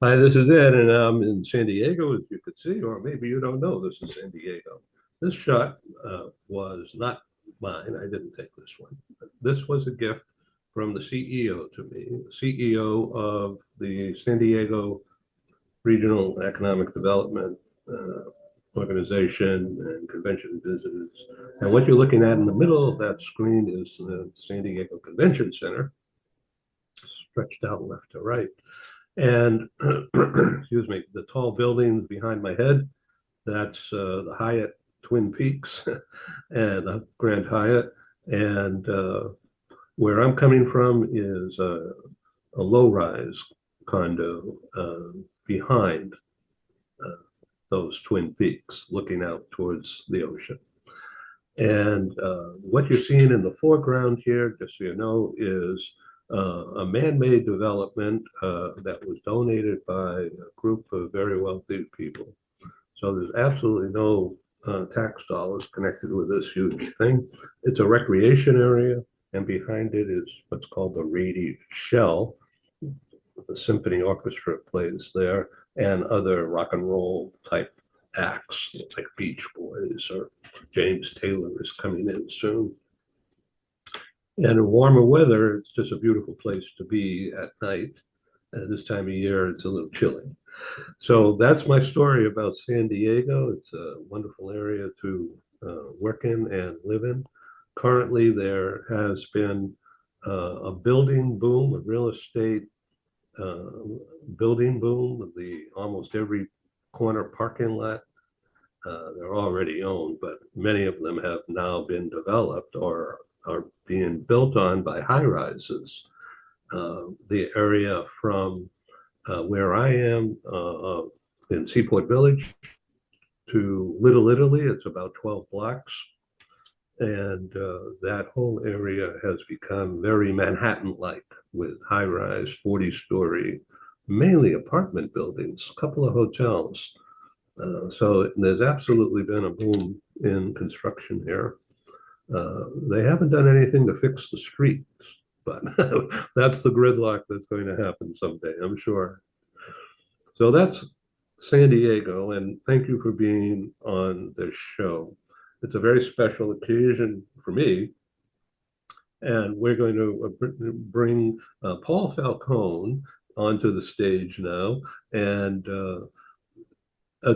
Hi, this is Ed, and I'm in San Diego, as you could see, or maybe you don't know this is San Diego. This shot was not mine. I didn't take this one. This was a gift from the CEO to me, CEO of the San Diego Regional Economic Development Organization and Convention Visitors. And what you're looking at in the middle of that screen is the San Diego Convention Center, stretched out left to right. And excuse me, the tall buildings behind my head, that's the Hyatt Twin Peaks and the Grand Hyatt. And where I'm coming from is a low-rise condo behind uh, those Twin Peaks, looking out towards the ocean. And what you're seeing in the foreground here, just so you know, is a man-made development that was donated by a group of very wealthy people. So there's absolutely no tax dollars connected with this huge thing. It's a recreation area, and behind it is what's called the Radiant Shell. The symphony orchestra plays there, and other rock and roll type acts like Beach Boys or James Taylor is coming in soon. And in warmer weather, it's just a beautiful place to be at night. This time of year, it's a little chilly. So that's my story about San Diego. It's a wonderful area to work in and live in. Currently, there has been a building boom, a real estate uh, building boom. The almost every corner parking lot, they're already owned, but many of them have now been developed or are being built on by high rises. The area from where I am in Seaport Village to Little Italy, it's about 12 blocks. And that whole area has become very Manhattan-like with high-rise, 40-story, mainly apartment buildings, a couple of hotels. So there's absolutely been a boom in construction here. They haven't done anything to fix the streets, but that's the gridlock that's going to happen someday, I'm sure. So that's San Diego, and thank you for being on this show. It's a very special occasion for me, and we're going to bring Paul Falcone onto the stage now. And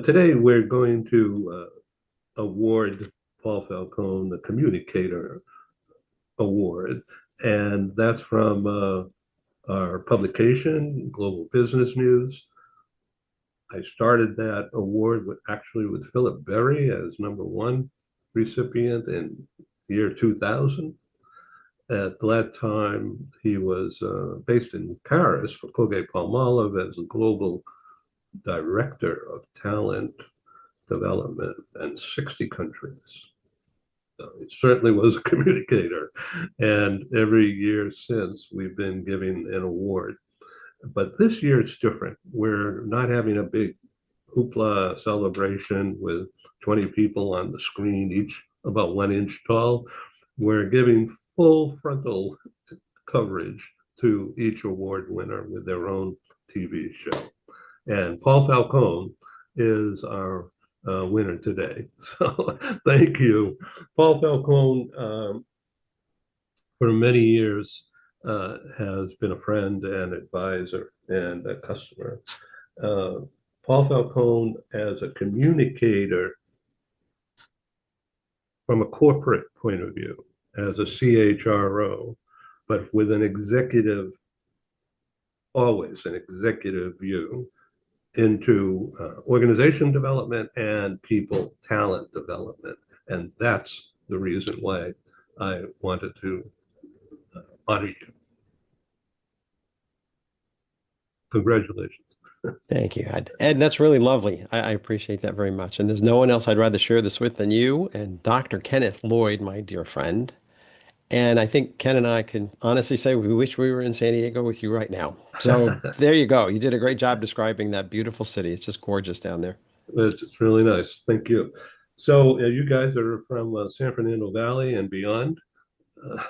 today we're going to award Paul Falcone the Communicator Award, and that's from our publication, Global Business News. I started that award actually with Philip Berry as number one recipient in year 2000. At that time, he was based in Paris for Colgate-Palmolive as a global director of talent development in 60 countries. So it certainly was a communicator. And every year since, we've been giving an award. But this year it's different. We're not having a big hoopla celebration with 20 people on the screen, each about 1 inch tall. We're giving full frontal coverage to each award winner with their own TV show. And Paul Falcone is our winner today. So thank you. Paul Falcone, for many years, has been a friend and advisor and a customer. Uh, Paul Falcone, as a communicator from a corporate point of view, as a CHRO, but with an executive, always an executive view into organization development and people talent development. And that's the reason why I wanted to honor you. Congratulations. Thank you, Ed. Ed, that's really lovely. I appreciate that very much. And there's no one else I'd rather share this with than you and Dr. Kenneth Lloyd, my dear friend. And I think Ken and I can honestly say we wish we were in San Diego with you right now. So there you go. You did a great job describing that beautiful city. It's just gorgeous down there. It's really nice. Thank you. So you guys are from San Fernando Valley and beyond, uh,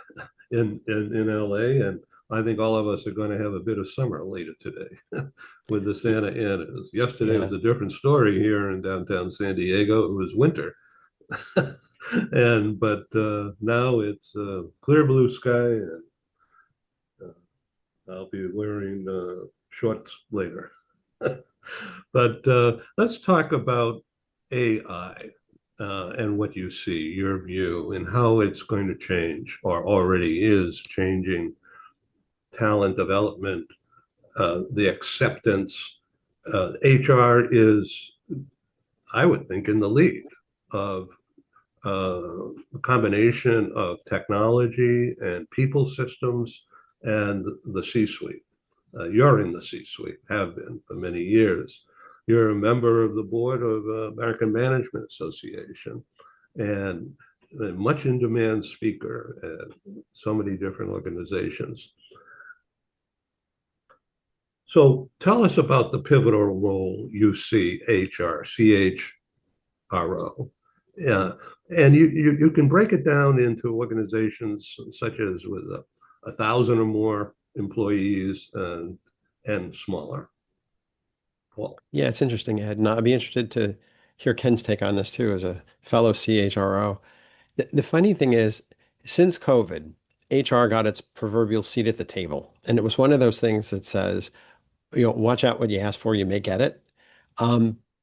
in LA, and I think all of us are going to have a bit of summer later today with the Santa Anas. Yesterday was Yeah. a different story here in downtown San Diego. It was winter. And but now it's clear blue sky, and I'll be wearing shorts later. But let's talk about AI and what you see, your view, and how it's going to change or already is changing talent development, the acceptance. HR is, I would think, in the lead of a combination of technology and people systems and the C-suite. You're in the C-suite, have been for many years. You're a member of the board of American Management Association, and a much in demand speaker at so many different organizations. So tell us about the pivotal role you see HR, CHRO. Yeah, and you can break it down into organizations such as with 1,000 or more employees and smaller. Paul. Yeah, it's interesting, Ed. And I'd be interested to hear Ken's take on this too, as a fellow CHRO. The funny thing is, since COVID, HR got its proverbial seat at the table. And it was one of those things that says, watch out what you ask for, you may get it.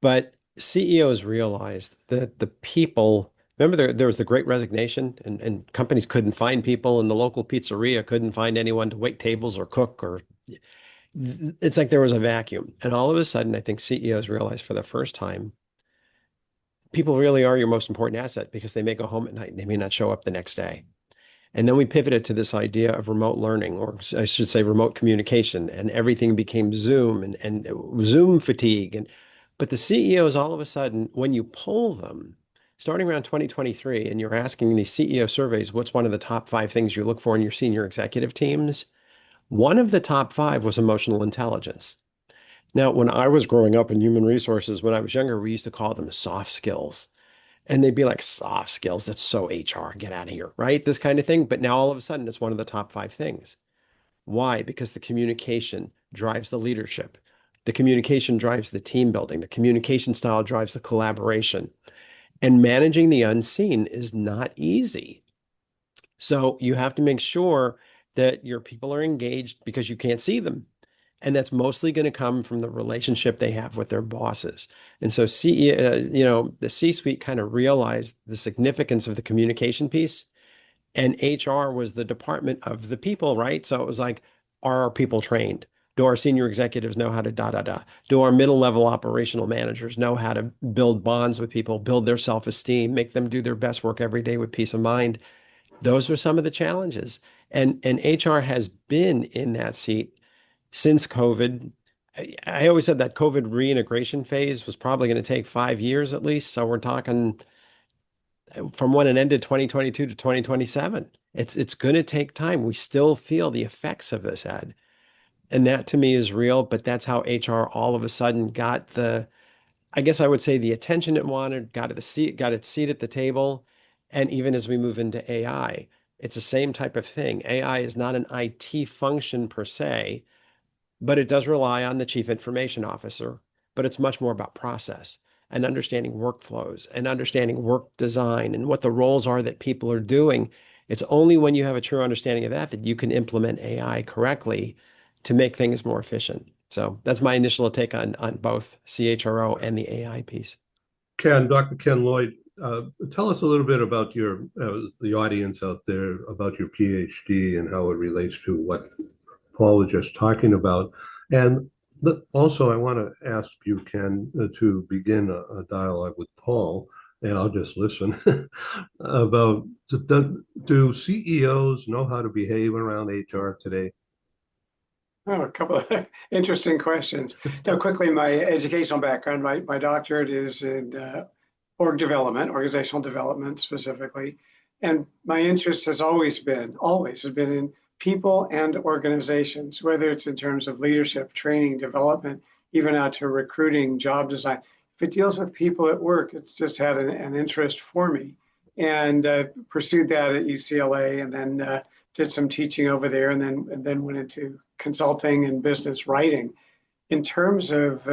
But CEOs realized that the people, remember there was the Great Resignation, and companies couldn't find people, and the local pizzeria couldn't find anyone to wait tables or cook, or it's like there was a vacuum. And all of a sudden, I think CEOs realized for the first time, people really are your most important asset because they may go home at night and they may not show up the next day. And then we pivoted to this idea of remote learning, or I should say remote communication, and everything became Zoom and Zoom fatigue. But the CEOs, all of a sudden, when you poll them, starting around 2023, and you're asking these CEO surveys, what's one of the top 5 things you look for in your senior executive teams? One of the top 5 was emotional intelligence. Now, when I was growing up in human resources, when I was younger, we used to call them soft skills. And they'd be like, soft skills, that's so HR, get out of here, right? This kind of thing. But now all of a sudden, it's one of the top 5 things. Why? Because the communication drives the leadership. The communication drives the team building. The communication style drives the collaboration. And managing the unseen is not easy. So you have to make sure that your people are engaged because you can't see them. And that's mostly going to come from the relationship they have with their bosses. And so the C-suite kind of realized the significance of the communication piece, and HR was the department of the people, right? So it was like, are our people trained? Do our senior executives know how to da da da? Do our middle level operational managers know how to build bonds with people, build their self-esteem, make them do their best work every day with peace of mind? Those were some of the challenges. And HR has been in that seat since COVID. I always said that COVID reintegration phase was probably going to take 5 years at least. So we're talking from when it ended 2022 to 2027. It's going to take time. We still feel the effects of this, Ed. And that to me is real, but that's how HR all of a sudden got I guess I would say the attention it wanted, got its seat at the table. And even as we move into AI, it's the same type of thing. AI is not an IT function per se, but it does rely on the chief information officer. But it's much more about process and understanding workflows and understanding work design and what the roles are that people are doing. It's only when you have a true understanding of that that you can implement AI correctly to make things more efficient. So that's my initial take on both CHRO and the AI piece. Dr. Ken Lloyd, tell us a little bit about the audience out there, about your PhD and how it relates to what Paul was just talking about. And also, I want to ask you, Ken, to begin a dialogue with Paul, and I'll just listen about do CEOs know how to behave around HR today? Oh, a couple of interesting questions. Now, quickly, my educational background, my doctorate is in organizational development specifically. And my interest has always has been in people and organizations, whether it's in terms of leadership, training, development, even out to recruiting, job design. If it deals with people at work, it's just had an interest for me. And pursued that at UCLA and then did some teaching over there, and then went into consulting and business writing. In terms of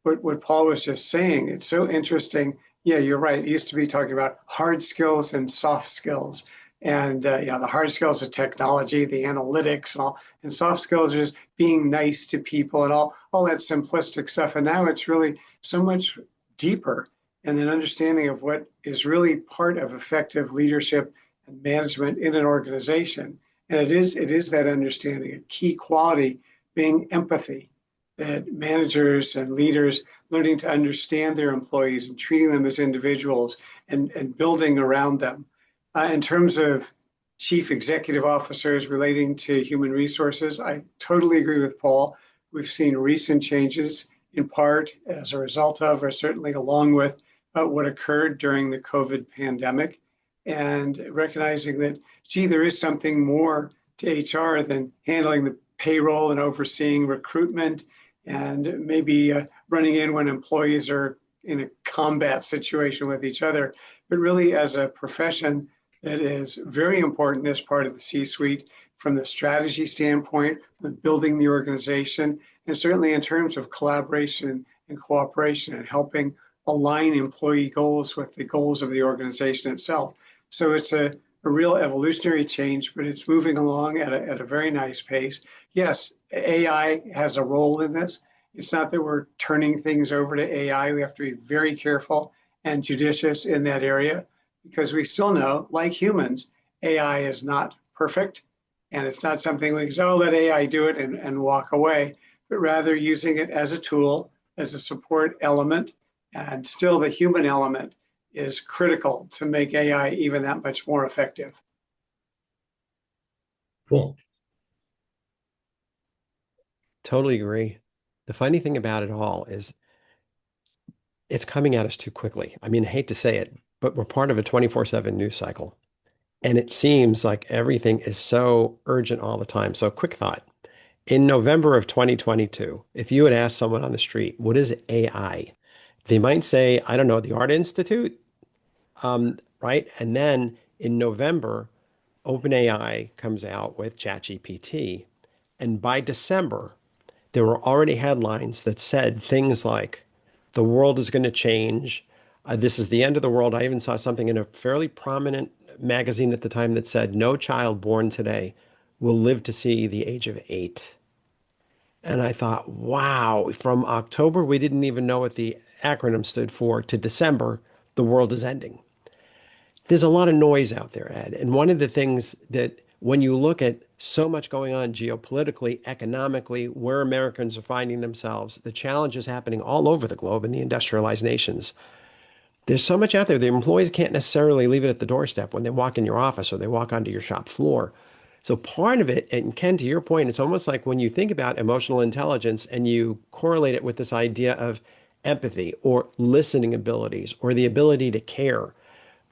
what Paul was just saying, it's so interesting. Yeah, you're right. It used to be talking about hard skills and soft skills. And the hard skills are technology, the analytics, and all, and soft skills is being nice to people and all that simplistic stuff. And now it's really so much deeper, and an understanding of what is really part of effective leadership and management in an organization. And it is that understanding, a key quality being empathy, that managers and leaders learning to understand their employees and treating them as individuals and building around them. In terms of chief executive officers relating to human resources, I totally agree with Paul. We've seen recent changes in part as a result of, or certainly along with, what occurred during the COVID pandemic, and recognizing that, gee, there is something more to HR than handling the payroll and overseeing recruitment and maybe running in when employees are in a combat situation with each other, but really as a profession that is very important as part of the C-suite from the strategy standpoint, from building the organization, and certainly in terms of collaboration and cooperation and helping align employee goals with the goals of the organization itself. So it's a real evolutionary change, but it's moving along at a very nice pace. Yes, AI has a role in this. It's not that we're turning things over to AI. We have to be very careful and judicious in that area, because we still know, like humans, AI is not perfect. And it's not something we can say, oh, let AI do it and walk away, but rather using it as a tool, as a support element. And still the human element is critical to make AI even that much more effective. Cool. Totally agree. The funny thing about it all is it's coming at us too quickly. I mean, I hate to say it, but we're part of a 24/7 news cycle. And it seems like everything is so urgent all the time. So, quick thought. In November of 2022, if you had asked someone on the street, what is AI? They might say, I don't know, the Art Institute, right? And then in November, OpenAI comes out with ChatGPT. And by December, there were already headlines that said things like, the world is going to change. This is the end of the world. I even saw something in a fairly prominent magazine at the time that said, no child born today will live to see the age of 8. And I thought, wow, from October, we didn't even know what the acronym stood for, to December, the world is ending. There's a lot of noise out there, Ed. And one of the things that when you look at so much going on geopolitically, economically, where Americans are finding themselves, the challenges happening all over the globe in the industrialized nations, there's so much out there. The employees can't necessarily leave it at the doorstep when they walk in your office or they walk onto your shop floor. So part of it, and Ken, to your point, it's almost like when you think about emotional intelligence and you correlate it with this idea of empathy or listening abilities or the ability to care.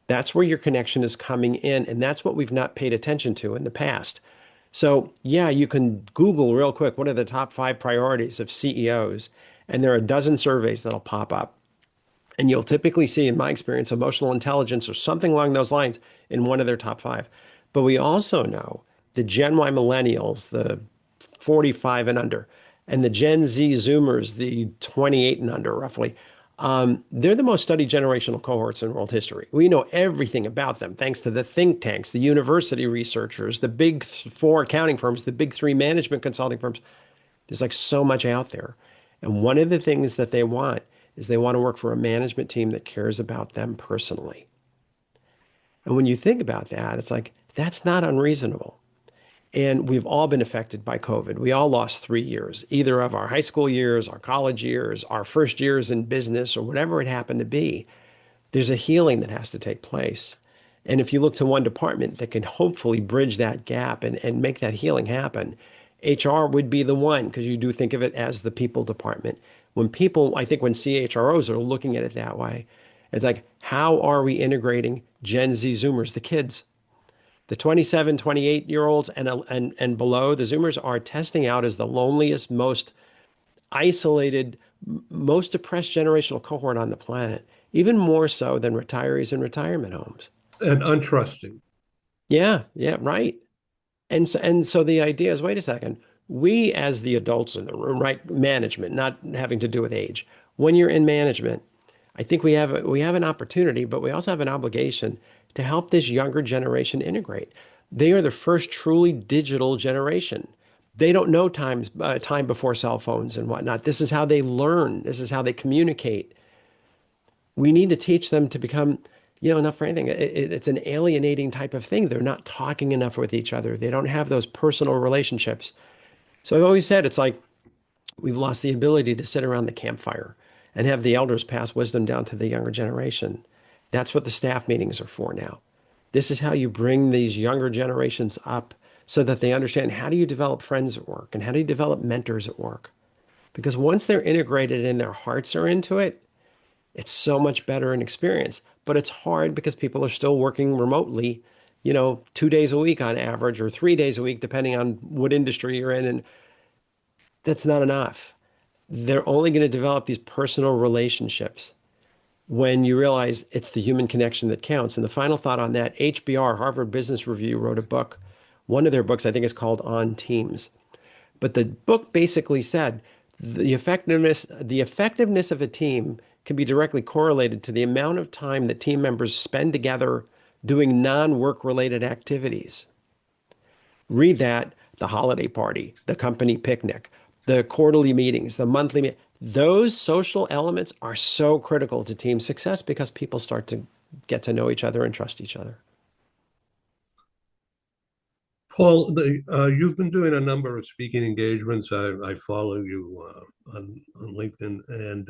That's where your connection is coming in, and that's what we've not paid attention to in the past. So, yeah, you can Google real quick what are the top 5 priorities of CEOs, and there are a dozen surveys that'll pop up. And you'll typically see, in my experience, emotional intelligence or something along those lines in one of their top 5. But we also know the Gen Y millennials, the 45 and under, and the Gen Z Zoomers, the 28 and under, roughly, they're the most studied generational cohorts in world history. We know everything about them thanks to the think tanks, the university researchers, the big 4 accounting firms, the big 3 management consulting firms. There's like so much out there. And one of the things that they want is they want to work for a management team that cares about them personally. And when you think about that, it's like, that's not unreasonable. And we've all been affected by COVID. We all lost 3 years, either of our high school years, our college years, our first years in business, or whatever it happened to be. There's a healing that has to take place. And if you look to one department that can hopefully bridge that gap and make that healing happen, HR would be the one, because you do think of it as the people department. When people, I think when CHROs are looking at it that way, it's like, how are we integrating Gen Z Zoomers, the kids? The 27, 28-year-olds and below, the Zoomers are testing out as the loneliest, most isolated, most depressed generational cohort on the planet, even more so than retirees in retirement homes. And untrusting. Yeah, right. And so the idea is, wait a second, we as the adults in the room, right? Management, not having to do with age. When you're in management, I think we have an opportunity, but we also have an obligation to help this younger generation integrate. They are the first truly digital generation. They don't know time before cell phones and whatnot. This is how they learn. This is how they communicate. We need to teach them to become, not for anything. It's an alienating type of thing. They're not talking enough with each other. They don't have those personal relationships. So I've always said it's like we've lost the ability to sit around the campfire and have the elders pass wisdom down to the younger generation. That's what the staff meetings are for now. This is how you bring these younger generations up so that they understand how do you develop friends at work and how do you develop mentors at work. Because once they're integrated and their hearts are into it, it's so much better an experience. But it's hard because people are still working remotely, 2 days a week on average, or 3 days a week, depending on what industry you're in. And that's not enough. They're only going to develop these personal relationships when you realize it's the human connection that counts. And the final thought on that, HBR, Harvard Business Review, wrote a book. One of their books, I think, is called On Teams. But the book basically said the effectiveness of a team can be directly correlated to the amount of time that team members spend together doing non-work related activities. Read that, the holiday party, the company picnic, the quarterly meetings, the monthly those social elements are so critical to team success because people start to get to know each other and trust each other. Paul, you've been doing a number of speaking engagements. I follow you on LinkedIn and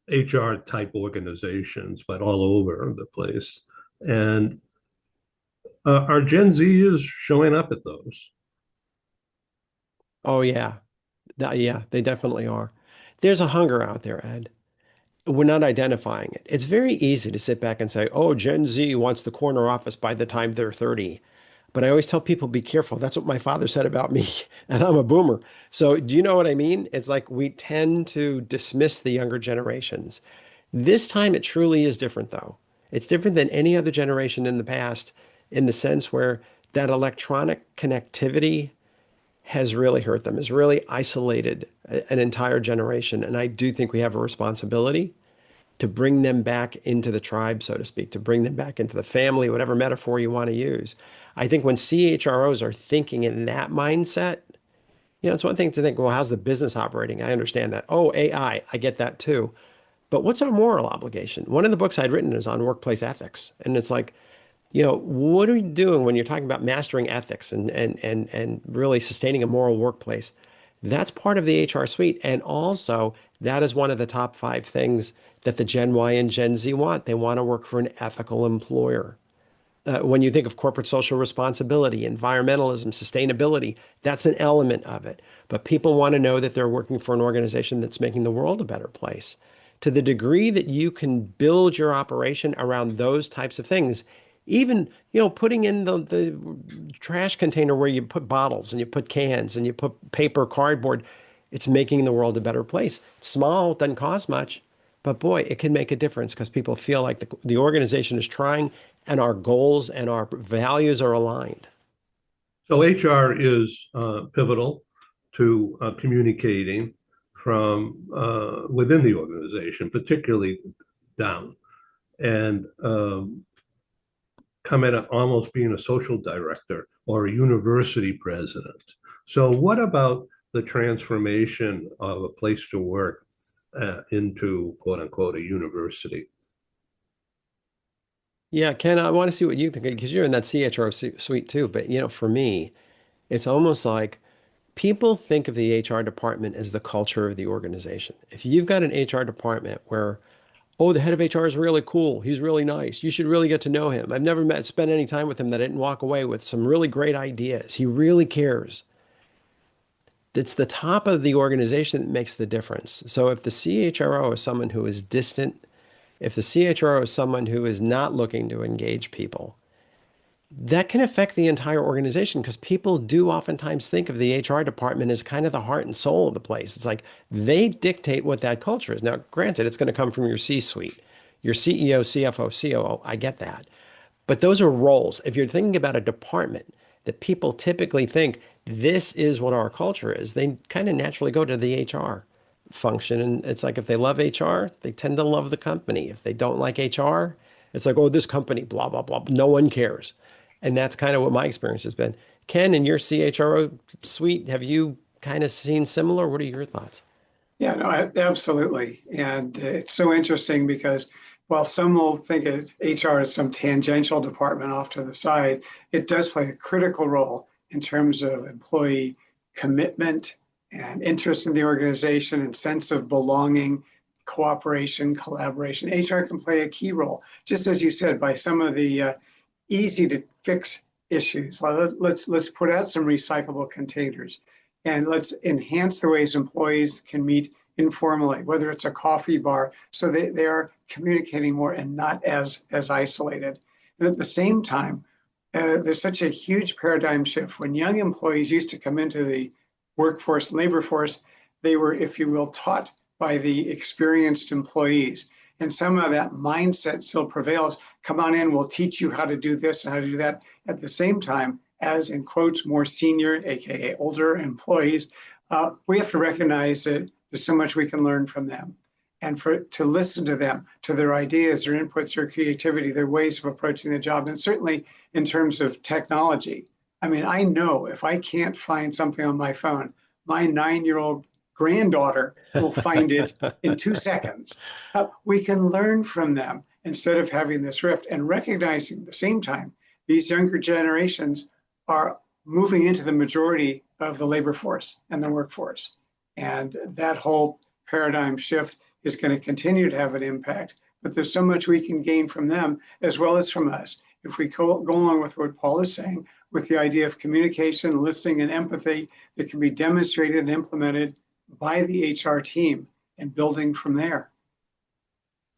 HR type organizations, but all over the place. And our Gen Z is showing up at those. Oh yeah. Yeah, they definitely are. There's a hunger out there, Ed. We're not identifying it. It's very easy to sit back and say, oh, Gen Z wants the corner office by the time they're 30. But I always tell people, be careful. That's what my father said about me, and I'm a boomer. So do you know what I mean? It's like we tend to dismiss the younger generations. This time it truly is different, though. It's different than any other generation in the past in the sense where that electronic connectivity has really hurt them, has really isolated an entire generation. And I do think we have a responsibility to bring them back into the tribe, so to speak, to bring them back into the family, whatever metaphor you want to use. I think when CHROs are thinking in that mindset, it's one thing to think, well, how's the business operating? I understand that. Oh, I get that too. But what's our moral obligation? One of the books I'd written is on workplace ethics. And it's like, what are we doing when you're talking about mastering ethics and really sustaining a moral workplace? That's part of the HR suite. And also, that is one of the top 5 things that the Gen Y and Gen Z want. They want to work for an ethical employer. When you think of corporate social responsibility, environmentalism, sustainability, that's an element of it. But people want to know that they're working for an organization that's making the world a better place. To the degree that you can build your operation around those types of things, even, putting in the trash container where you put bottles and you put cans and you put paper, cardboard, it's making the world a better place. It's small, it doesn't cost much, but boy, it can make a difference because people feel like the organization is trying and our goals and our values are aligned. So HR is pivotal to communicating from within the organization, particularly down, and come at almost being a social director or a university president. So, what about the transformation of a place to work into quote unquote a university? Yeah, Ken, I want to see what you think because you're in that CHRO suite too. But for me, it's almost like people think of the HR department as the culture of the organization. If you've got an HR department where, oh, the head of HR is really cool, he's really nice, you should really get to know him. I've never spent any time with him that I didn't walk away with some really great ideas. He really cares. It's the top of the organization that makes the difference. So if the CHRO is someone who is distant, if the CHRO is someone who is not looking to engage people, that can affect the entire organization because people do oftentimes think of the HR department as kind of the heart and soul of the place. It's like they dictate what that culture is. Now, granted, it's going to come from your C-suite, your CEO, CFO, COO. I get that. But those are roles. If you're thinking about a department that people typically think this is what our culture is, they kind of naturally go to the HR function. And it's like if they love HR, they tend to love the company. If they don't like HR, it's like, oh, this company, blah, blah, blah. No one cares. And that's kind of what my experience has been. Ken, in your CHRO suite, have you kind of seen similar? What are your thoughts? Yeah, no, absolutely. And it's so interesting because while some will think of HR as some tangential department off to the side, it does play a critical role in terms of employee commitment and interest in the organization and sense of belonging, cooperation, collaboration. HR can play a key role, just as you said, by some of the easy to fix issues. Let's put out some recyclable containers and let's enhance the ways employees can meet informally, whether it's a coffee bar, so they are communicating more and not as isolated. And at the same time, there's such a huge paradigm shift. When young employees used to come into the workforce, labor force, they were, if you will, taught by the experienced employees. And some of that mindset still prevails. Come on in, we'll teach you how to do this and how to do that. At the same time, as in quotes, more senior, AKA older employees, we have to recognize that there's so much we can learn from them. And to listen to them, to their ideas, their inputs, their creativity, their ways of approaching the job. And certainly in terms of technology. I mean, I know if I can't find something on my phone, my 9-year-old granddaughter will find it in 2 seconds. We can learn from them instead of having this rift and recognizing at the same time, these younger generations are moving into the majority of the labor force and the workforce. And that whole paradigm shift is going to continue to have an impact. But there's so much we can gain from them as well as from us. If we go along with what Paul is saying, with the idea of communication, listening, and empathy that can be demonstrated and implemented by the HR team and building from there.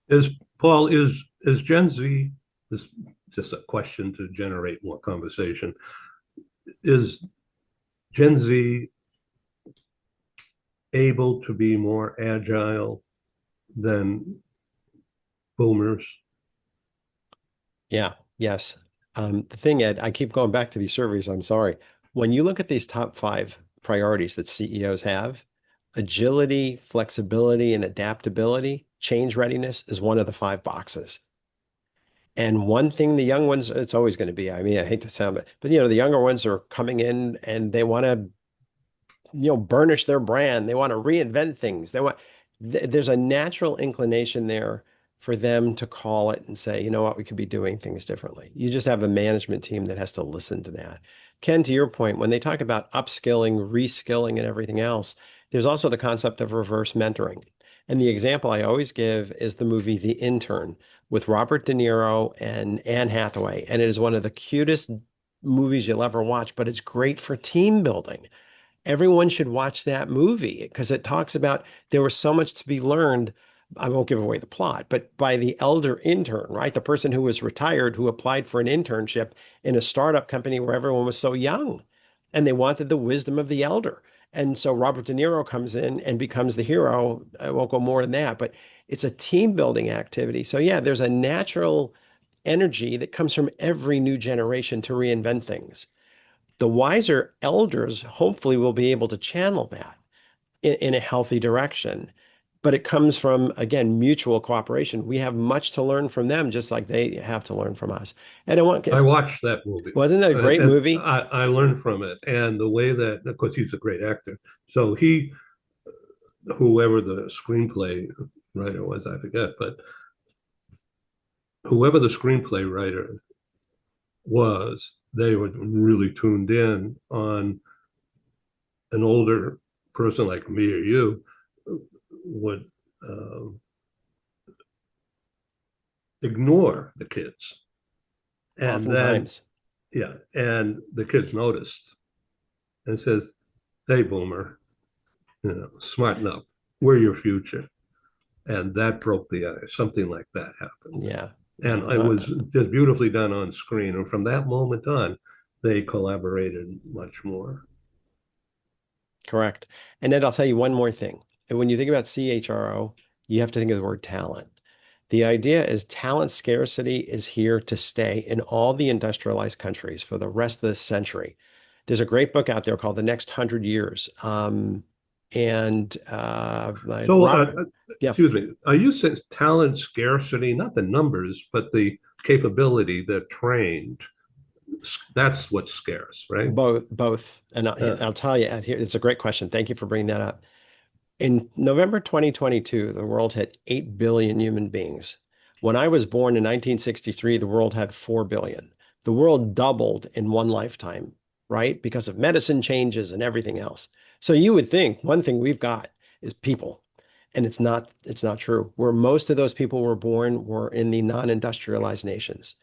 Is Paul, is Gen Z, this is just a question to generate more conversation, is Gen Z able to be more agile than boomers? Yeah, yes. The thing, Ed, I keep going back to these surveys. I'm sorry. When you look at these top 5 priorities that CEOs have, agility, flexibility, and adaptability, change readiness is one of the 5 boxes. And one thing the young ones, it's always going to be, I mean, I hate to sound it, but the younger ones are coming in and they want to, burnish their brand. They want to reinvent things. There's a natural inclination there for them to call it and say, you know what, we could be doing things differently. You just have a management team that has to listen to that. Ken, to your point, when they talk about upskilling, reskilling, and everything else, there's also the concept of reverse mentoring. And the example I always give is the movie The Intern with Robert De Niro and Anne Hathaway. And it is one of the cutest movies you'll ever watch, but it's great for team building. Everyone should watch that movie because it talks about there was so much to be learned. I won't give away the plot, but by the elder intern, right? The person who was retired who applied for an internship in a startup company where everyone was so young and they wanted the wisdom of the elder. And so Robert De Niro comes in and becomes the hero. I won't go more than that, but it's a team building activity. So yeah, there's a natural energy that comes from every new generation to reinvent things. The wiser elders hopefully will be able to channel that in a healthy direction. But it comes from, again, mutual cooperation. We have much to learn from them, just like they have to learn from us. And I watched that movie. Wasn't that a great movie? I learned from it. And the way that, of course, he's a great actor. So whoever the screenplay writer was, I forget, but whoever the screenplay writer was, they were really tuned in on an older person like me or you would ignore the kids. And Oftentimes. and the kids noticed and says, hey, boomer, smarten up. We're your future. And that broke the ice. Something like that happened. Yeah. And it was just beautifully done on screen. And from that moment on, they collaborated much more. Correct. And then I'll tell you one more thing. And when you think about CHRO, you have to think of the word talent. The idea is talent scarcity is here to stay in all the industrialized countries for the rest of this century. There's a great book out there called The Next 100 Years. Like So, yeah, excuse me, are you saying talent scarcity, not the numbers, but the capability, the trained, that's what's scarce, right? both. And I'll tell you, here, it's a great question. Thank you for bringing that up. In November 2022, the world had 8 billion human beings. When I was born in 1963, the world had 4 billion. The world doubled in one lifetime, right? Because of medicine changes and everything else. So you would think one thing we've got is people. And it's not true. Where most of those people were born were in the non-industrialized nations.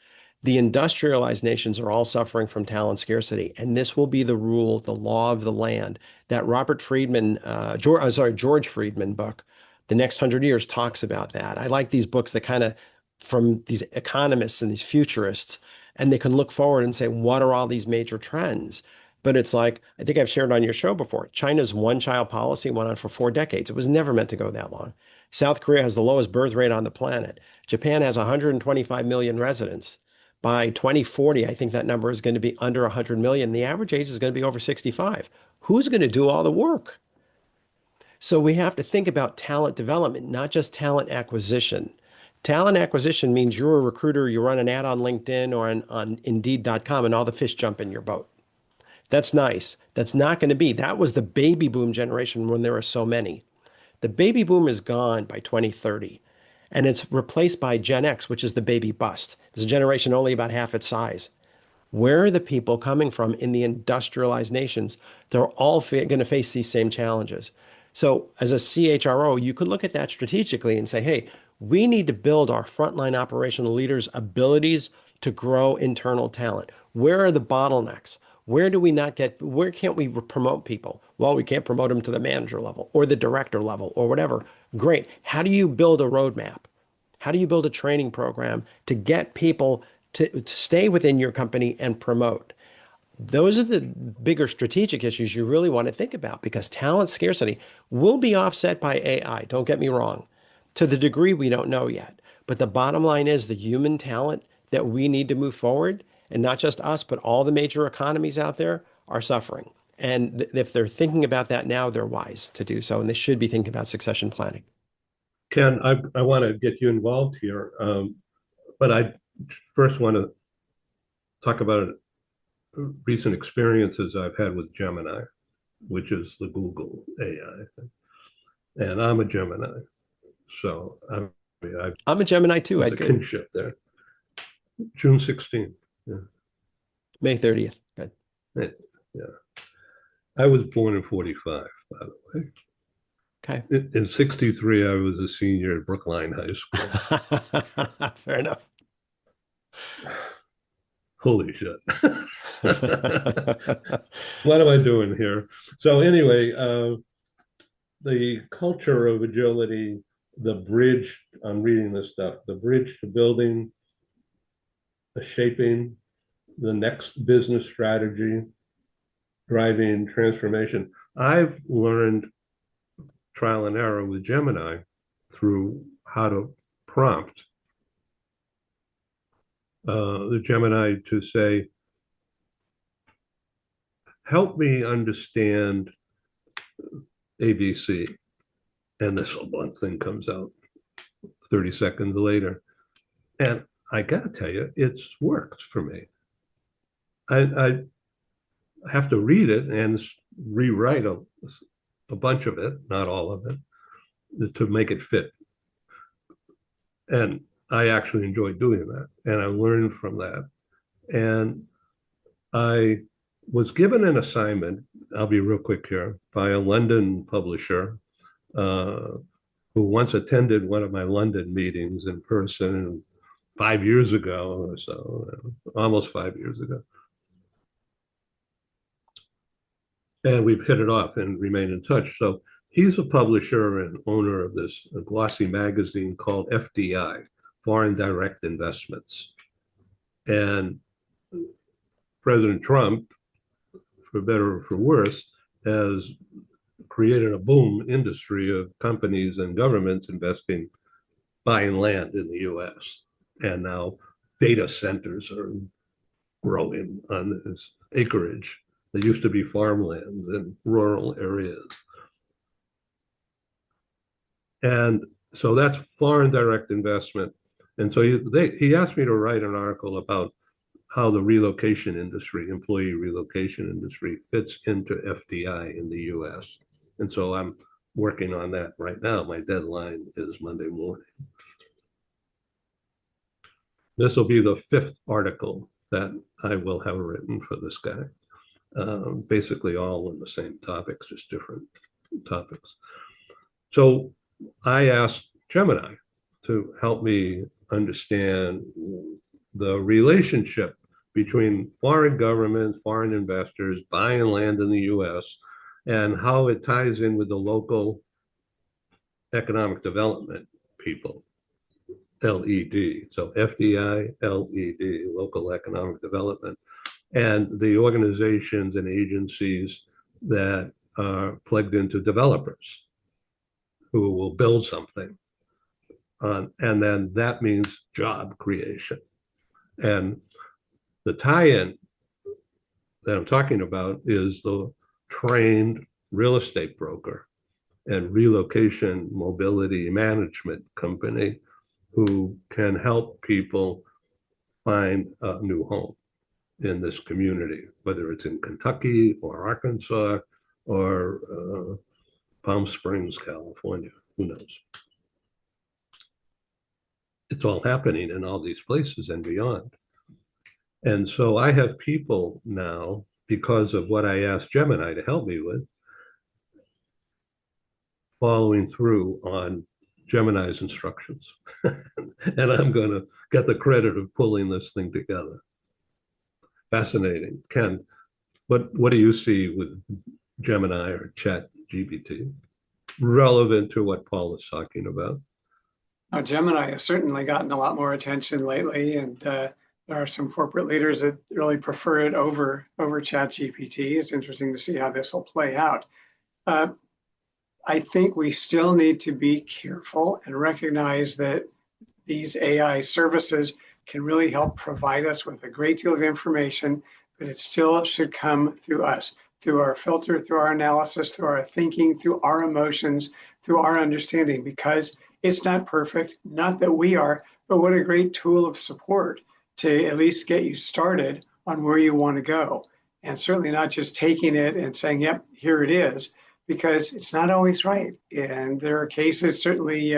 The industrialized nations are all suffering from talent scarcity, and this will be the rule, the law of the land. That Robert Friedman, George Friedman book, The Next 100 Years, talks about that. I like these books that kind of, from these economists and these futurists, and they can look forward and say, what are all these major trends? But it's like, I think I've shared on your show before, China's one-child policy went on for 4 decades. It was never meant to go that long. South Korea has the lowest birth rate on the planet. Japan has 125 million residents. By 2040, I think that number is going to be under 100 million. The average age is going to be over 65. Who's going to do all the work? So we have to think about talent development, not just talent acquisition. Talent acquisition means you're a recruiter, you run an ad on LinkedIn or on Indeed.com, and all the fish jump in your boat. That's nice. That's not going to be. That was the baby boom generation when there were so many. The baby boom is gone by 2030, and it's replaced by Gen X, which is the baby bust. It's a generation only about half its size. Where are the people coming from in the industrialized nations? They're all going to face these same challenges. So, as a CHRO, you could look at that strategically and say, hey, we need to build our frontline operational leaders' abilities to grow internal talent. Where are the bottlenecks? Where can't we promote people? Well, we can't promote them to the manager level or the director level or whatever. Great. How do you build a roadmap? How do you build a training program to get people to stay within your company and promote? Those are the bigger strategic issues you really want to think about because talent scarcity will be offset by AI. Don't get me wrong. To the degree we don't know yet. But the bottom line is the human talent that we need to move forward, and not just us, but all the major economies out there are suffering. And if they're thinking about that now, they're wise to do so. And they should be thinking about succession planning. Ken, I want to get you involved here, but I first want to talk about recent experiences I've had with Gemini, which is the Google AI. And I'm a Gemini. So I'm a Gemini too. there's a kinship there. June 16th. Yeah. May 30th. Good. Yeah. I was born in 45, by the way. Okay. In 63, I was a senior at Brookline High School. Fair enough. Holy shit. What am I doing here? So anyway, the culture of agility, the bridge, I'm reading this stuff, the bridge to building, the shaping, the next business strategy, driving transformation. I've learned trial and error with Gemini through how to prompt the Gemini to say, help me understand ABC. And this one thing comes out 30 seconds later. And I got to tell you, it's worked for me. I have to read it and rewrite a bunch of it, not all of it, to make it fit. And I actually enjoy doing that. And I learned from that. And I was given an assignment, I'll be real quick here, by a London publisher who once attended one of my London meetings in person 5 years ago or so, almost 5 years ago. And we've hit it off and remain in touch. So he's a publisher and owner of this glossy magazine called FDI, Foreign Direct Investments. And President Trump, for better or for worse, has created a boom industry of companies and governments investing buying land in the US. And now data centers are growing on this acreage. There used to be farmlands in rural areas. And so that's foreign direct investment. And so he asked me to write an article about how the relocation industry, employee relocation industry, fits into FDI in the US. And so I'm working on that right now. My deadline is Monday morning. This will be the 5th article that I will have written for this guy. Basically all in the same topics, just different topics. So I asked Gemini to help me understand the relationship between foreign governments, foreign investors buying land in the US, and how it ties in with the local economic development people, LED. So FDI, LED, local economic development, and the organizations and agencies that are plugged into developers who will build something. And then that means job creation. And the tie-in that I'm talking about is the trained real estate broker and relocation mobility management company who can help people find a new home in this community, whether it's in Kentucky or Arkansas or Palm Springs, California, who knows? It's all happening in all these places and beyond. And so I have people now, because of what I asked Gemini to help me with, following through on Gemini's instructions. And I'm going to get the credit of pulling this thing together. Fascinating. Ken, what do you see with Gemini or Chat GPT relevant to what Paul is talking about? Now, Gemini has certainly gotten a lot more attention lately, and there are some corporate leaders that really prefer it over ChatGPT. It's interesting to see how this will play out. I think we still need to be careful and recognize that these AI services can really help provide us with a great deal of information, but it still should come through us, through our filter, through our analysis, through our thinking, through our emotions, through our understanding, because it's not perfect, not that we are, but what a great tool of support to at least get you started on where you want to go. And certainly not just taking it and saying, yep, here it is, because it's not always right. And there are cases, certainly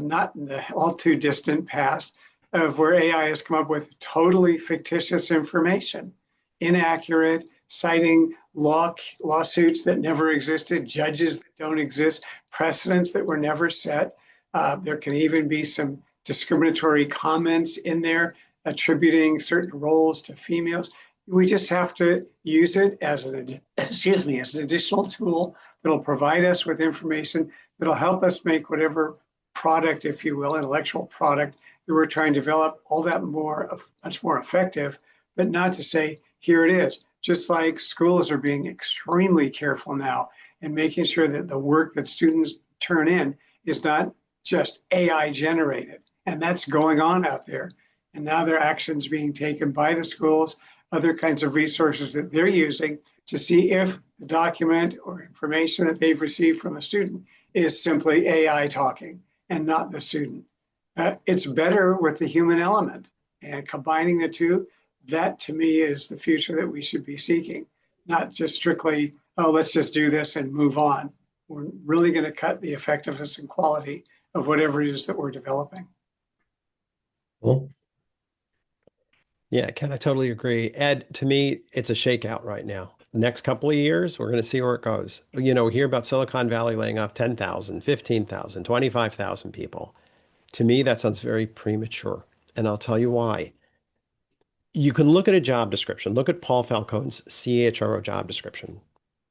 not in the all too distant past, of where AI has come up with totally fictitious information, inaccurate, citing lawsuits that never existed, judges that don't exist, precedents that were never set. There can even be some discriminatory comments in there attributing certain roles to females. We just have to use it as an additional tool that'll provide us with information that'll help us make whatever product, if you will, intellectual product that we're trying to develop, all that much more effective, but not to say, here it is. Just like schools are being extremely careful now in making sure that the work that students turn in is not just AI generated. And that's going on out there. And now there are actions being taken by the schools, other kinds of resources that they're using to see if the document or information that they've received from a student is simply AI talking and not the student. It's better with the human element, and combining the two, that to me is the future that we should be seeking, not just strictly, oh, let's just do this and move on. We're really going to cut the effectiveness and quality of whatever it is that we're developing. Well, Yeah, Ken, I totally agree. Ed, to me, it's a shakeout right now. Next couple of years, we're going to see where it goes. You know, we hear about Silicon Valley laying off 10,000, 15,000, 25,000 people. To me, that sounds very premature. And I'll tell you why. You can look at a job description. Look at Paul Falcone's CHRO job description.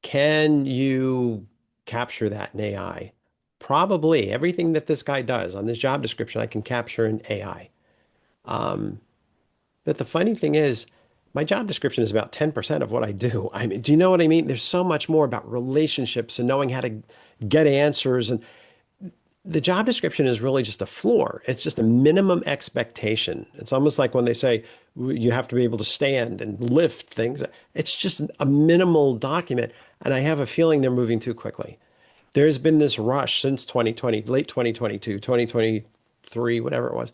Can you capture that in AI? Probably. Everything that this guy does on this job description, I can capture in AI. But the funny thing is, my job description is about 10% of what I do. I mean, do you know what I mean? There's so much more about relationships and knowing how to get answers. And the job description is really just a floor. It's just a minimum expectation. It's almost like when they say you have to be able to stand and lift things. It's just a minimal document. And I have a feeling they're moving too quickly. There's been this rush since 2020, late 2022, 2023, whatever it was,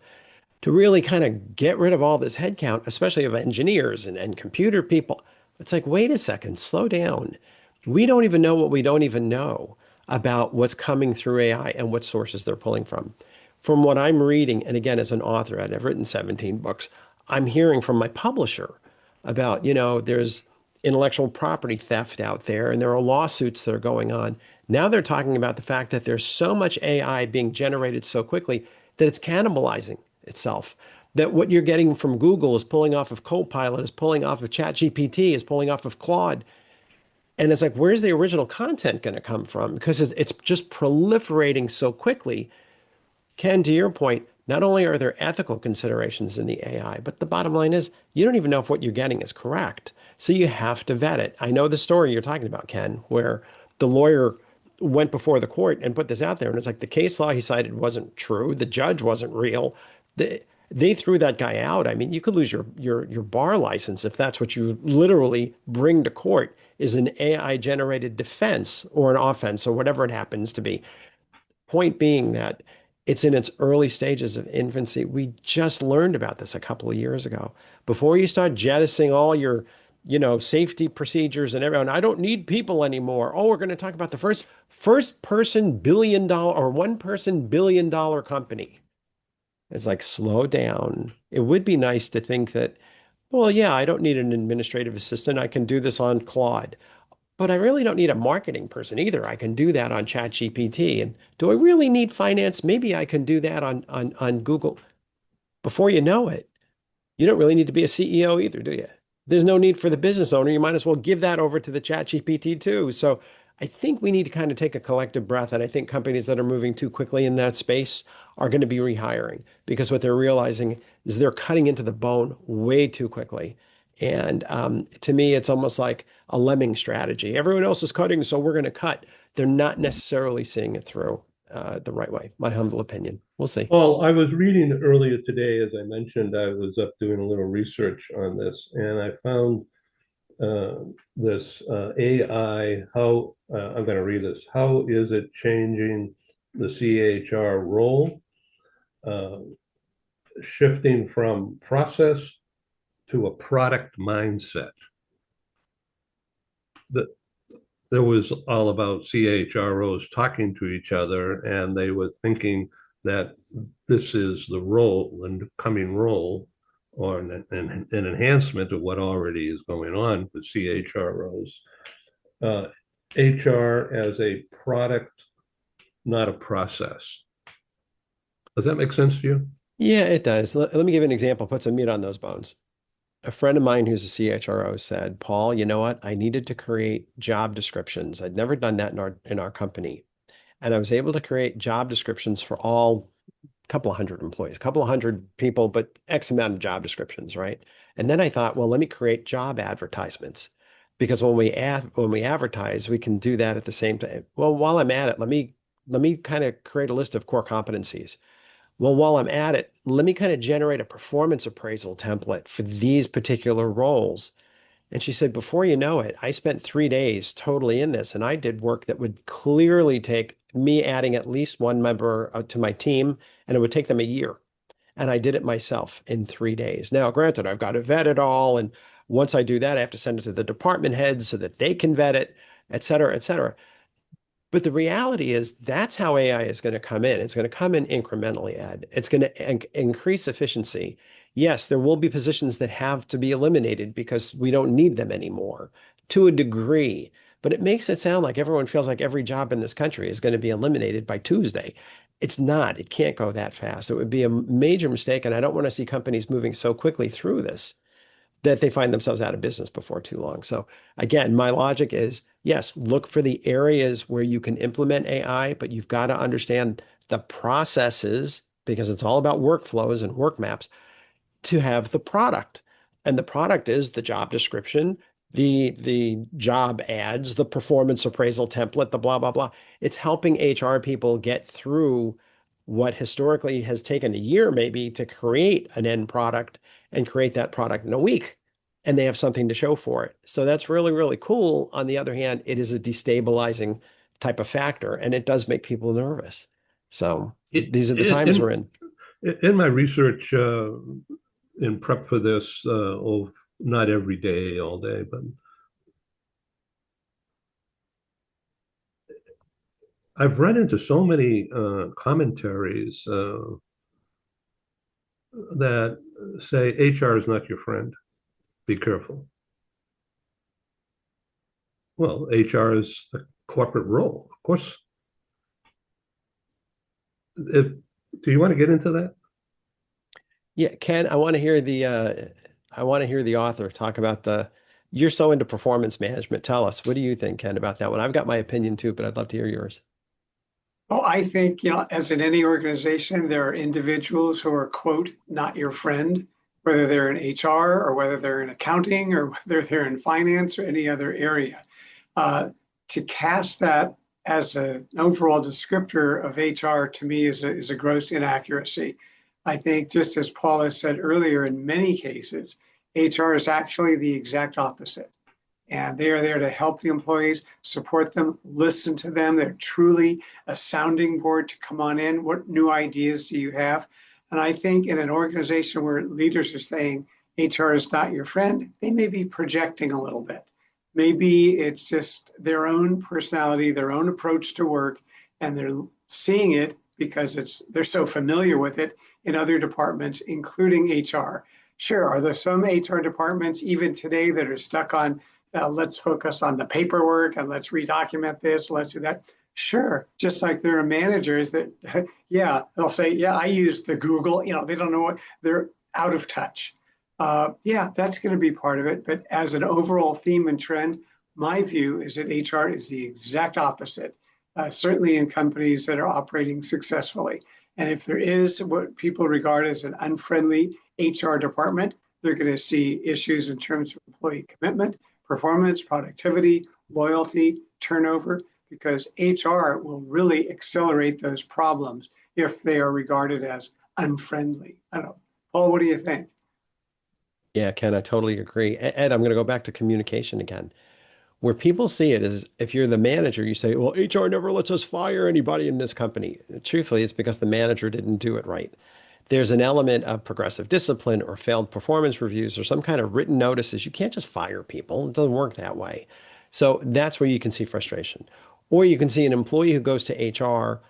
to really kind of get rid of all this headcount, especially of engineers and computer people. It's like, wait a second, slow down. We don't even know what we don't even know about what's coming through AI and what sources they're pulling from. From what I'm reading, and again, as an author, I've written 17 books, I'm hearing from my publisher about, there's intellectual property theft out there and there are lawsuits that are going on. Now they're talking about the fact that there's so much AI being generated so quickly that it's cannibalizing itself. That what you're getting from Google is pulling off of Copilot, is pulling off of ChatGPT, is pulling off of Claude. And it's like, where's the original content going to come from? Because it's just proliferating so quickly. Ken, to your point, not only are there ethical considerations in the AI, but the bottom line is you don't even know if what you're getting is correct. So you have to vet it. I know the story you're talking about, Ken, where the lawyer went before the court and put this out there. And it's like the case law he cited wasn't true. The judge wasn't real. They threw that guy out. I mean, you could lose your bar license if that's what you literally bring to court is an AI generated defense or an offense or whatever it happens to be. Point being that it's in its early stages of infancy. We just learned about this a couple of years ago. Before you start jettisoning all your, safety procedures and everyone, I don't need people anymore. Oh, we're going to talk about the first person $1 billion or one person $1 billion company. It's like, slow down. It would be nice to think that, well, yeah, I don't need an administrative assistant. I can do this on Claude. But I really don't need a marketing person either. I can do that on ChatGPT. And do I really need finance? Maybe I can do that on Google. Before you know it, you don't really need to be a CEO either, do you? There's no need for the business owner. You might as well give that over to the ChatGPT too. So I think we need to kind of take a collective breath. And I think companies that are moving too quickly in that space are going to be rehiring because what they're realizing is they're cutting into the bone way too quickly. And to me, it's almost like a lemming strategy. Everyone else is cutting, so we're going to cut. They're not necessarily seeing it through the right way, my humble opinion. We'll see. Well, I was reading earlier today, as I mentioned, I was up doing a little research on this, and I found this AI, how, I'm going to read this, how is it changing the CHR role, shifting from process to a product mindset. There was all about CHROs talking to each other, and they were thinking that this is the role, the coming role, or an enhancement of what already is going on with CHROs. HR as a product, not a process. Does that make sense to you? Yeah, it does. Let me give you an example, put some meat on those bones. A friend of mine who's a CHRO said, Paul, you know what? I needed to create job descriptions. I'd never done that in our company. And I was able to create job descriptions for all couple of hundred employees, a couple of hundred people, but X amount of job descriptions, right? And then I thought, well, let me create job advertisements because when we advertise, we can do that at the same time. Well, while I'm at it, let me kind of create a list of core competencies. Well, while I'm at it, let me kind of generate a performance appraisal template for these particular roles. And she said, before you know it, I spent 3 days totally in this, and I did work that would clearly take me adding at least one member to my team, and it would take them a year. And I did it myself in 3 days. Now, granted, I've got to vet it all. And once I do that, I have to send it to the department heads so that they can vet it, et cetera, et cetera. But the reality is that's how AI is going to come in. It's going to come in incrementally, Ed. It's going to increase efficiency. Yes, there will be positions that have to be eliminated because we don't need them anymore to a degree. But it makes it sound like everyone feels like every job in this country is going to be eliminated by Tuesday. It's not. It can't go that fast. It would be a major mistake. And I don't want to see companies moving so quickly through this that they find themselves out of business before too long. So again, my logic is, yes, look for the areas where you can implement AI, but you've got to understand the processes because it's all about workflows and work maps to have the product. And the product is the job description, the job ads, the performance appraisal template, the blah, blah, blah. It's helping HR people get through what historically has taken a year maybe to create an end product and create that product in a week. And they have something to show for it. So that's really, really cool. On the other hand, it is a destabilizing type of factor, and it does make people nervous. So these are the times we're in. In my research, in prep for this, not every day, all day, but I've run into so many commentaries that say HR is not your friend. Be careful. Well, HR is a corporate role, of course. Do you want to get into that? Yeah, Ken, I want to hear the author talk about you're so into performance management. Tell us, what do you think, Ken, about that one? I've got my opinion too, but I'd love to hear yours. Well, I think, as in any organization, there are individuals who are, quote, not your friend, whether they're in HR or whether they're in accounting or whether they're in finance or any other area. To cast that as an overall descriptor of HR to me is a gross inaccuracy. I think, just as Paul has said earlier, in many cases, HR is actually the exact opposite. And they are there to help the employees, support them, listen to them. They're truly a sounding board to come on in. What new ideas do you have? And I think in an organization where leaders are saying HR is not your friend, they may be projecting a little bit. Maybe it's just their own personality, their own approach to work, and they're seeing it because they're so familiar with it in other departments, including HR. Sure, are there some HR departments even today that are stuck on let's focus on the paperwork and let's redocument this, let's do that? Sure, just like there are managers that, yeah, they'll say, yeah, I use the Google, they don't know what, they're out of touch. Yeah, that's going to be part of it. But as an overall theme and trend, my view is that HR is the exact opposite, certainly in companies that are operating successfully. And if there is what people regard as an unfriendly HR department, they're going to see issues in terms of employee commitment, performance, productivity, loyalty, turnover, because HR will really accelerate those problems if they are regarded as unfriendly. I don't know. Paul, what do you think? Yeah, Ken, I totally agree. Ed, I'm going to go back to communication again. Where people see it is if you're the manager, you say, well, HR never lets us fire anybody in this company. Truthfully, it's because the manager didn't do it right. There's an element of progressive discipline or failed performance reviews or some kind of written notices. You can't just fire people. It doesn't work that way. So that's where you can see frustration. Or you can see an employee who goes to HR,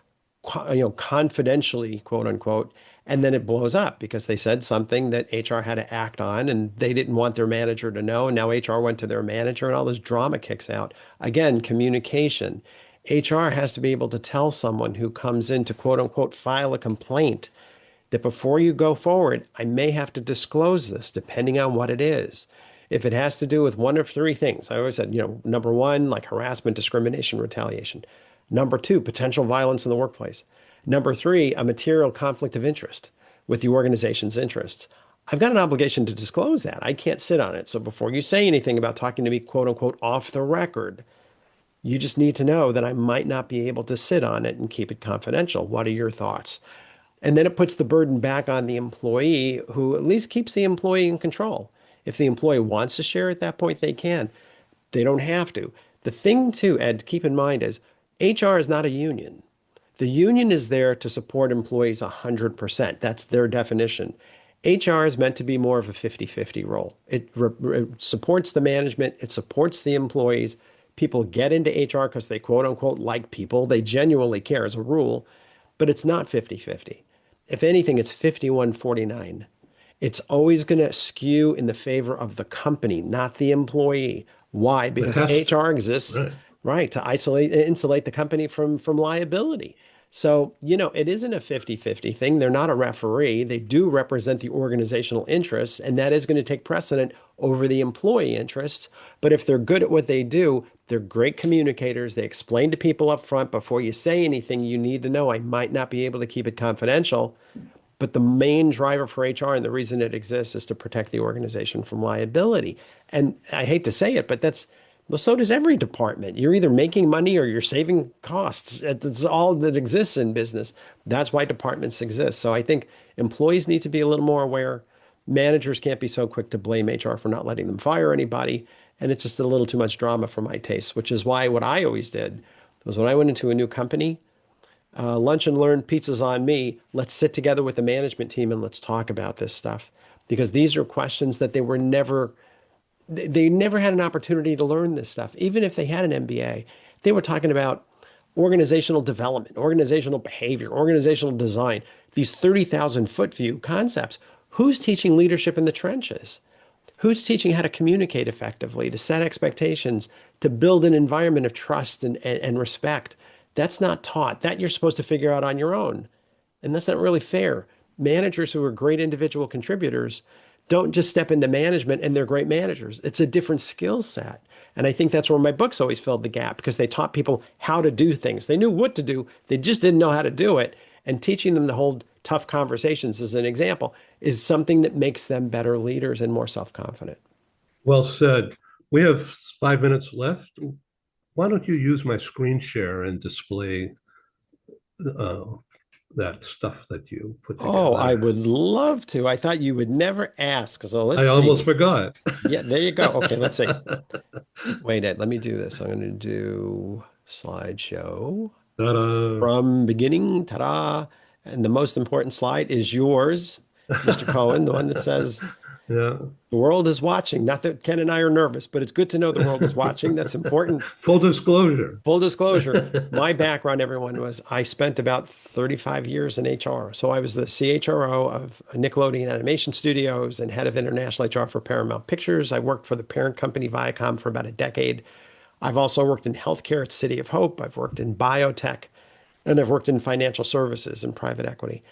confidentially, quote unquote, and then it blows up because they said something that HR had to act on and they didn't want their manager to know. And now HR went to their manager and all this drama kicks out. Again, communication. HR has to be able to tell someone who comes in to quote unquote file a complaint that before you go forward, I may have to disclose this depending on what it is. If it has to do with one of three things, I always said, number one, like harassment, discrimination, retaliation. Number two, potential violence in the workplace. Number three, a material conflict of interest with the organization's interests. I've got an obligation to disclose that. I can't sit on it. So before you say anything about talking to me, quote unquote, off the record, you just need to know that I might not be able to sit on it and keep it confidential. What are your thoughts? And then it puts the burden back on the employee, who at least keeps the employee in control. If the employee wants to share at that point, they can. They don't have to. The thing too, Ed, to keep in mind is HR is not a union. The union is there to support employees 100%. That's their definition. HR is meant to be more of a 50-50 role. It supports the management. It supports the employees. People get into HR because they quote unquote like people. They genuinely care as a rule, but it's not 50-50. If anything, it's 51-49. It's always going to skew in the favor of the company, not the employee. Why? It Because has to, HR exists, right? right, to insulate the company from liability. So, it isn't a 50-50 thing. They're not a referee. They do represent the organizational interests, and that is going to take precedent over the employee interests. But if they're good at what they do, they're great communicators. They explain to people up front before you say anything, you need to know I might not be able to keep it confidential. But the main driver for HR and the reason it exists is to protect the organization from liability. And I hate to say it, but Well, so does every department. You're either making money or you're saving costs. That's all that exists in business. That's why departments exist. So I think employees need to be a little more aware. Managers can't be so quick to blame HR for not letting them fire anybody. And it's just a little too much drama for my taste, which is why what I always did was when I went into a new company, lunch and learn, pizza's on me. Let's sit together with the management team and let's talk about this stuff. Because these are questions that they never had an opportunity to learn this stuff. Even if they had an MBA, they were talking about organizational development, organizational behavior, organizational design, these 30,000-foot view concepts. Who's teaching leadership in the trenches? Who's teaching how to communicate effectively, to set expectations, to build an environment of trust and respect? That's not taught. That you're supposed to figure out on your own. And that's not really fair. Managers who are great individual contributors don't just step into management and they're great managers. It's a different skill set. And I think that's where my books always filled the gap because they taught people how to do things. They knew what to do, they just didn't know how to do it. And teaching them to hold tough conversations, as an example, is something that makes them better leaders and more self-confident. Well said. We have 5 minutes left. Why don't you use my screen share and display uh, that stuff that you put Oh, I together? would love to. I thought you would never ask. So let's I almost see. forgot. Yeah, there you go. Okay, let's see. Wait, Ed, let me do this. I'm going to do slideshow Ta-da. from beginning. Ta-da. And the most important slide is yours, Mr. Cohen, the one that says Yeah. the world is watching. Not that Ken and I are nervous, but it's good to know the world is watching. That's important. Full disclosure. Full disclosure, my background, everyone, was I spent about 35 years in HR. So I was the CHRO of Nickelodeon Animation Studios and head of international HR for Paramount Pictures. I worked for the parent company Viacom for about a decade. I've also worked in healthcare at City of Hope. I've worked in biotech, and I've worked in financial services and private equity.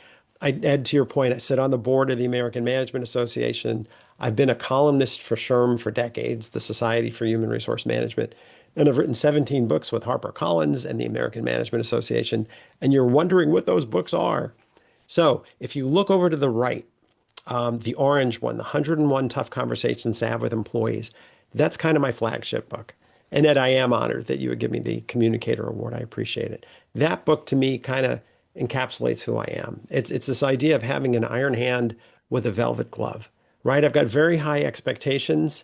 Ed, to your point, I sit on the board of the American Management Association. I've been a columnist for SHRM for decades, the Society for Human Resource Management. And I've written 17 books with HarperCollins and the American Management Association. And you're wondering what those books are. So if you look over to the right, the orange one, the 101 Tough Conversations to Have with Employees, that's kind of my flagship book. And Ed, I am honored that you would give me the Communicator Award. I appreciate it. That book to me kind of encapsulates who I am. It's this idea of having an iron hand with a velvet glove, right? I've got very high expectations,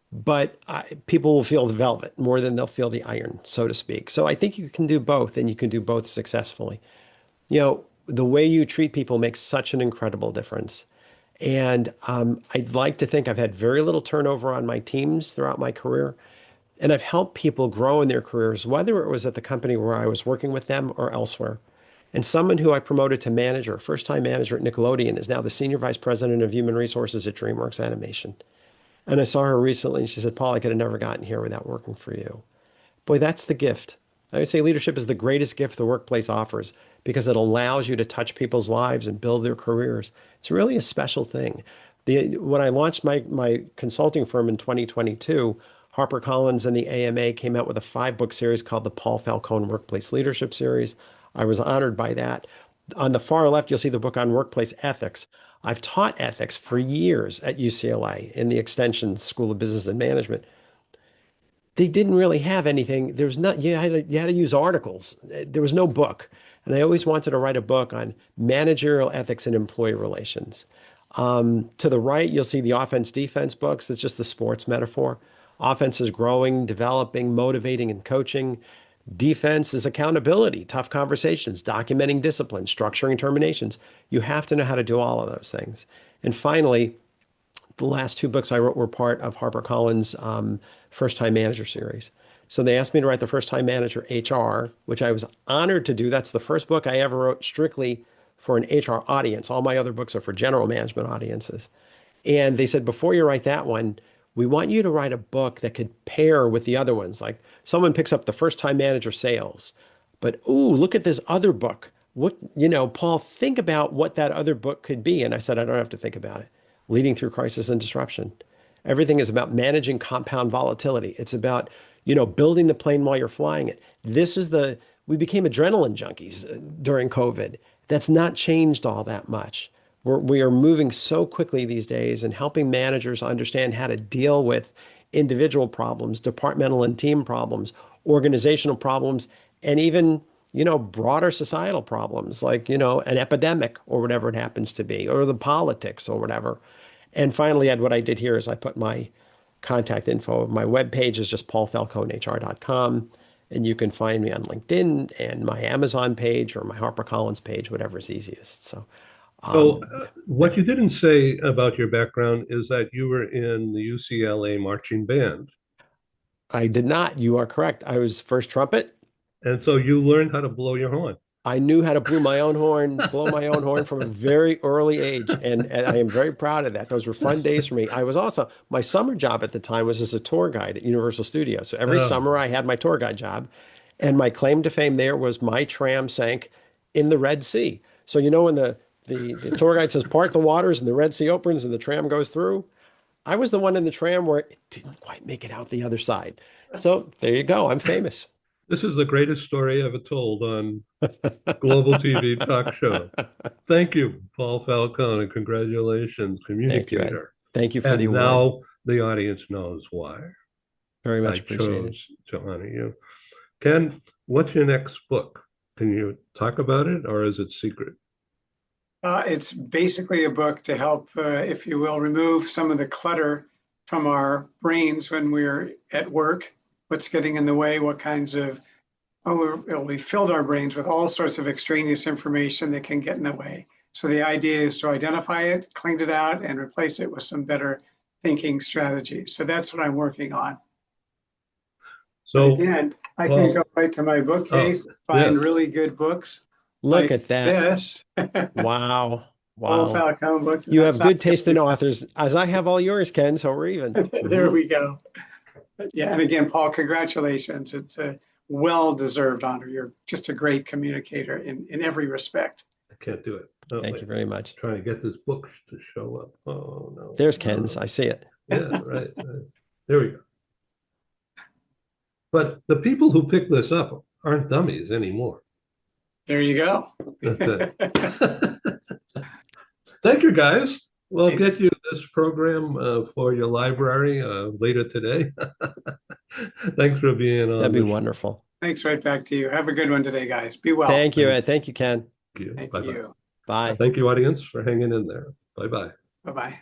but people will feel the velvet more than they'll feel the iron, so to speak. So I think you can do both, and you can do both successfully. The way you treat people makes such an incredible difference. And I'd like to think I've had very little turnover on my teams throughout my career. And I've helped people grow in their careers, whether it was at the company where I was working with them or elsewhere. And someone who I promoted to manager, first-time manager at Nickelodeon, is now the senior vice president of human resources at DreamWorks Animation. And I saw her recently and she said, Paul, I could have never gotten here without working for you. Boy, that's the gift. I would say leadership is the greatest gift the workplace offers because it allows you to touch people's lives and build their careers. It's really a special thing. When I launched my consulting firm in 2022, HarperCollins and the AMA came out with a 5-book series called the Paul Falcone Workplace Leadership Series. I was honored by that. On the far left, you'll see the book on workplace ethics. I've taught ethics for years at UCLA in the Extension School of Business and Management. They didn't really have anything. There was not, you had to use articles. There was no book. And I always wanted to write a book on managerial ethics and employee relations. To the right, you'll see the offense defense books. It's just the sports metaphor. Offense is growing, developing, motivating, and coaching. Defense is accountability, tough conversations, documenting discipline, structuring terminations. You have to know how to do all of those things. And finally, the last 2 books I wrote were part of HarperCollins' First Time Manager series. So they asked me to write the First Time Manager HR, which I was honored to do. That's the first book I ever wrote strictly for an HR audience. All my other books are for general management audiences. And they said, before you write that one, we want you to write a book that could pair with the other ones. Like someone picks up the First Time Manager sales, but ooh, look at this other book. Paul, think about what that other book could be. And I said, I don't have to think about it. Leading through crisis and disruption. Everything is about managing compound volatility. It's about, building the plane while you're flying it. We became adrenaline junkies during COVID. That's not changed all that much. We are moving so quickly these days and helping managers understand how to deal with individual problems, departmental and team problems, organizational problems, and even, broader societal problems like, an epidemic or whatever it happens to be, or the politics or whatever. And finally, Ed, what I did here is I put my contact info. My webpage is just paulfalconehr.com. And you can find me on LinkedIn and my Amazon page or my HarperCollins page, whatever is easiest. So, So, yeah. what you didn't say about your background is that you were in the UCLA marching band. I did not. You are correct. I was first trumpet. And so you learned how to blow your horn. I knew how to blow my own horn from a very early age, and I am very proud of that. Those were fun days for me. I was also, my summer job at the time was as a tour guide at Universal Studios. So every Oh, summer I had my tour guide job, and my claim to fame there was my tram sank in the Red Sea. So when the tour guide says part the waters and the Red Sea opens and the tram goes through, I was the one in the tram where it didn't quite make it out the other side. So there you go. I'm famous. this is the greatest story ever told on Global TV talk show. Thank you, Paul Falcone, and congratulations, Thank you, Ed. Communicator. Thank you for the And award. now the audience knows why Very I much appreciated. chose to honor you. Ken, what's your next book? Can you talk about it, or is it secret? It's basically a book to help, if you will, remove some of the clutter from our brains when we're at work. What's getting in the way? What kinds of we filled our brains with all sorts of extraneous information that can get in the way. So the idea is to identify it, clean it out, and replace it with some better thinking strategies. So that's what I'm working on. So again, I can go right to my bookcase, find yes. really good books. Look like at that. This. Wow. Paul Wow. Falcone books. You have good taste in authors, as I have all yours, Ken, so we're even. There we go. Yeah, and again, Paul, congratulations. It's a well-deserved honor. You're just a great communicator in every respect. I can't do it. Oh, Thank wait. you very much. Trying to get this book to show up. Oh, no. There's Ken's. I see it. Yeah, right. There we go. But the people who pick this up aren't dummies anymore. There you go. That's it. Thank you, guys. We'll get you this program for your library later today. Thanks for being on. That'd be wonderful. Thanks right back to you. Have a good one today, guys. Be well. Thank you, Ed. Thank you, Ken. Thank you. Thank Bye-bye. you. Bye. Thank you, audience, for hanging in there. Bye-bye. Bye-bye.